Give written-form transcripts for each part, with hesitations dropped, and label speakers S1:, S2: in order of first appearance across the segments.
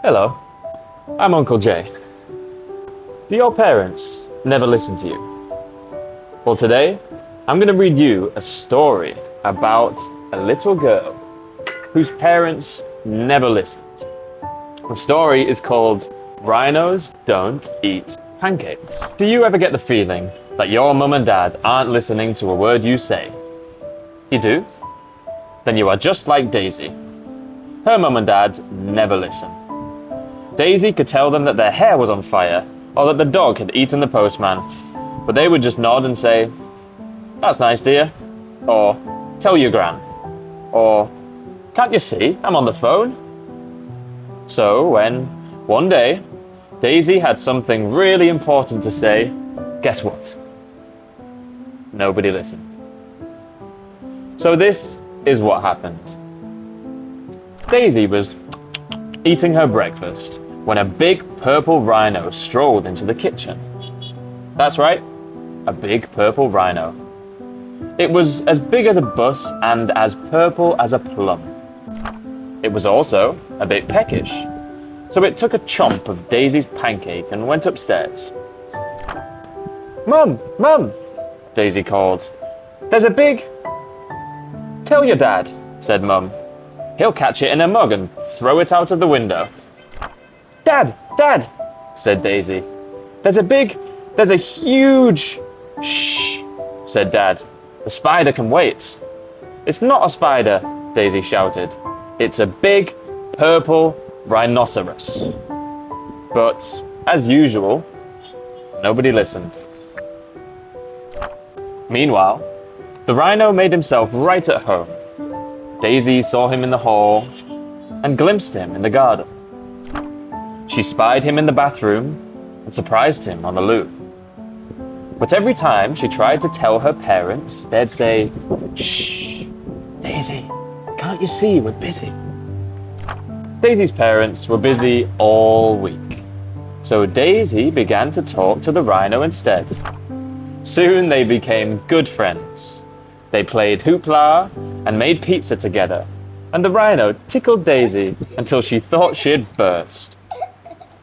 S1: Hello, I'm Uncle Jay. Do your parents never listen to you? Well, today, I'm going to read you a story about a little girl whose parents never listened. The story is called Rhinos Don't Eat Pancakes. Do you ever get the feeling that your mum and dad aren't listening to a word you say? You do? Then you are just like Daisy. Her mum and dad never listen. Daisy could tell them that their hair was on fire or that the dog had eaten the postman, but they would just nod and say, "That's nice, dear," or "Tell your gran," or "Can't you see, I'm on the phone?" So when, one day, Daisy had something really important to say, guess what? Nobody listened. So this is what happened. Daisy was eating her breakfast when a big purple rhino strolled into the kitchen. That's right, a big purple rhino. It was as big as a bus and as purple as a plum. It was also a bit peckish, so it took a chomp of Daisy's pancake and went upstairs. "Mum, Mum," Daisy called. "There's a big..." "Tell your dad," said Mum. "He'll catch it in a mug and throw it out of the window." "Dad, Dad," said Daisy. There's a huge..." "Shh," said Dad. "The spider can wait." "It's not a spider," Daisy shouted. "It's a big, purple rhinoceros." But, as usual, nobody listened. Meanwhile, the rhino made himself right at home. Daisy saw him in the hall and glimpsed him in the garden. She spied him in the bathroom and surprised him on the loo. But every time she tried to tell her parents, they'd say, "Shh, Daisy, can't you see we're busy?" Daisy's parents were busy all week, so Daisy began to talk to the rhino instead. Soon they became good friends. They played hoopla and made pizza together, and the rhino tickled Daisy until she thought she'd burst.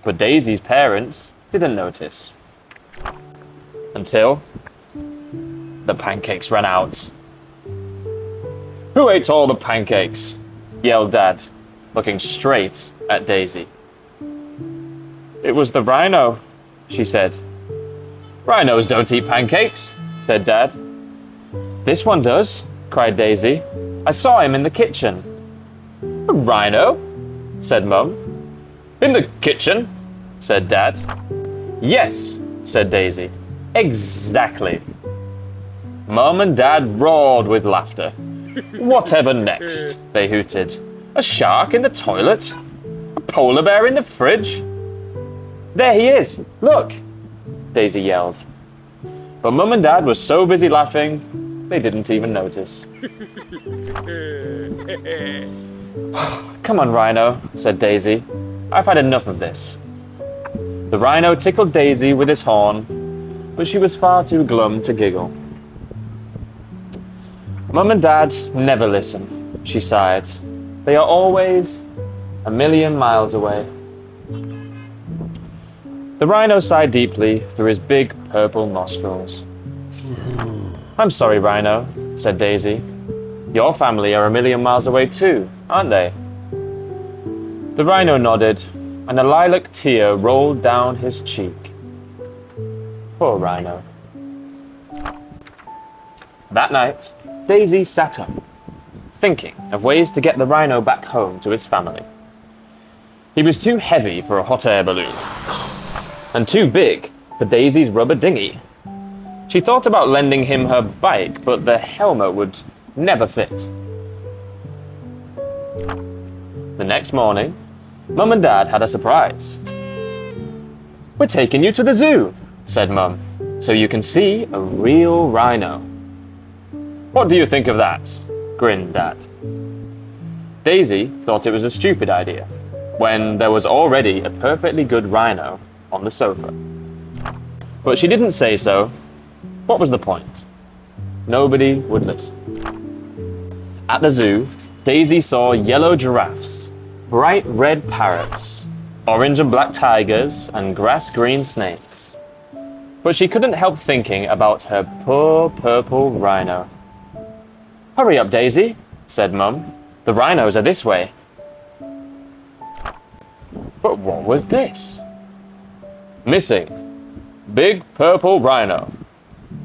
S1: But Daisy's parents didn't notice. Until the pancakes ran out. "Who ate all the pancakes?" yelled Dad, looking straight at Daisy. "It was the rhino," she said. "Rhinos don't eat pancakes," said Dad. "This one does," cried Daisy. "I saw him in the kitchen." "A rhino?" said Mum. "In the kitchen?" said Dad. "Yes," said Daisy. "Exactly." Mum and Dad roared with laughter. "Whatever next?" they hooted. "A shark in the toilet? A polar bear in the fridge?" "There he is! Look!" Daisy yelled. But Mum and Dad were so busy laughing, they didn't even notice. "Come on, Rhino," said Daisy. "I've had enough of this." The rhino tickled Daisy with his horn, but she was far too glum to giggle. "Mum and Dad never listen," she sighed. "They are always a million miles away." The rhino sighed deeply through his big purple nostrils. "I'm sorry, Rhino," said Daisy. "Your family are a million miles away too, aren't they?" The rhino nodded, and a lilac tear rolled down his cheek. Poor Rhino. That night, Daisy sat up, thinking of ways to get the rhino back home to his family. He was too heavy for a hot air balloon, and too big for Daisy's rubber dinghy. She thought about lending him her bike, but the helmet would never fit. The next morning, Mum and Dad had a surprise. "We're taking you to the zoo," said Mum, "so you can see a real rhino." "What do you think of that?" grinned Dad. Daisy thought it was a stupid idea, when there was already a perfectly good rhino on the sofa. But she didn't say so. What was the point? Nobody would listen. At the zoo, Daisy saw yellow giraffes, bright red parrots, orange and black tigers, and grass-green snakes. But she couldn't help thinking about her poor purple rhino. "Hurry up, Daisy," said Mum. "The rhinos are this way." But what was this? Missing. Big purple rhino.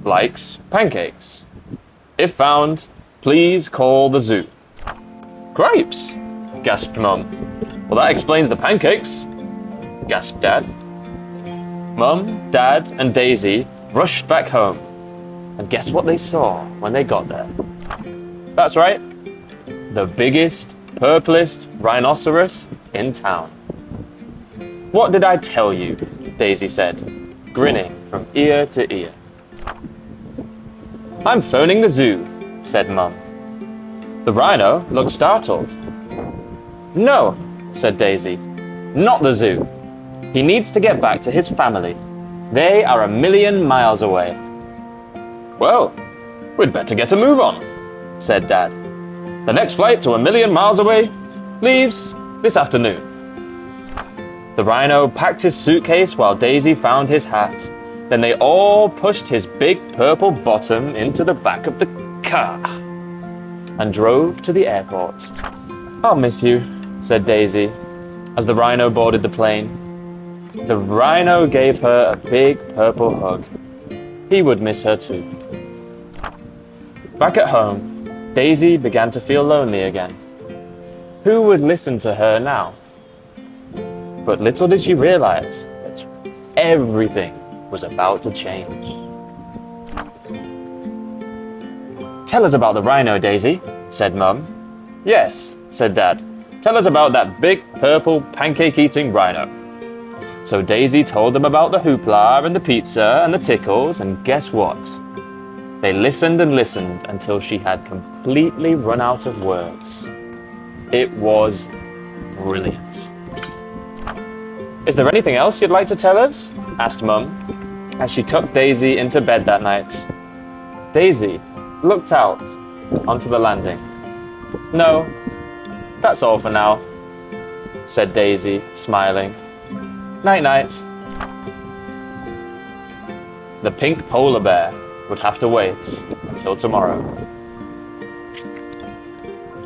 S1: Likes pancakes. If found, please call the zoo. "Grapes," gasped Mum. "Well, that explains the pancakes," gasped Dad. Mum, Dad, and Daisy rushed back home. And guess what they saw when they got there? That's right, the biggest, purplest rhinoceros in town. "What did I tell you?" Daisy said, grinning from ear to ear. "I'm phoning the zoo," said Mum. The rhino looked startled. "No," said Daisy, "not the zoo. He needs to get back to his family. They are 1,000,000 miles away." "Well, we'd better get a move on," said Dad. "The next flight to 1,000,000 miles away leaves this afternoon." The rhino packed his suitcase while Daisy found his hat. Then they all pushed his big purple bottom into the back of the car and drove to the airport. "I'll miss you," said Daisy as the rhino boarded the plane. The rhino gave her a big purple hug. He would miss her too. Back at home, Daisy began to feel lonely again. Who would listen to her now? But little did she realize that everything was about to change. "Tell us about the rhino, Daisy," said Mum. "Yes," said Dad. "Tell us about that big, purple, pancake-eating rhino." So Daisy told them about the hoopla and the pizza and the tickles, and guess what? They listened and listened until she had completely run out of words. It was brilliant. "Is there anything else you'd like to tell us?" asked Mum, as she tucked Daisy into bed that night. Daisy looked out onto the landing. "No, that's all for now," said Daisy, smiling. "Night-night." The pink polar bear would have to wait until tomorrow.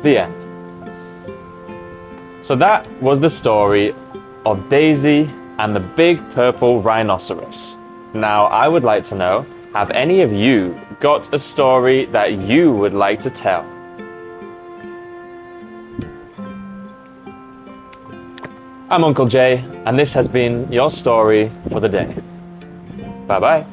S1: The end. So that was the story of Daisy and the big purple rhinoceros. Now, I would like to know, have any of you got a story that you would like to tell? I'm Uncle Jay, and this has been your story for the day. Bye-bye.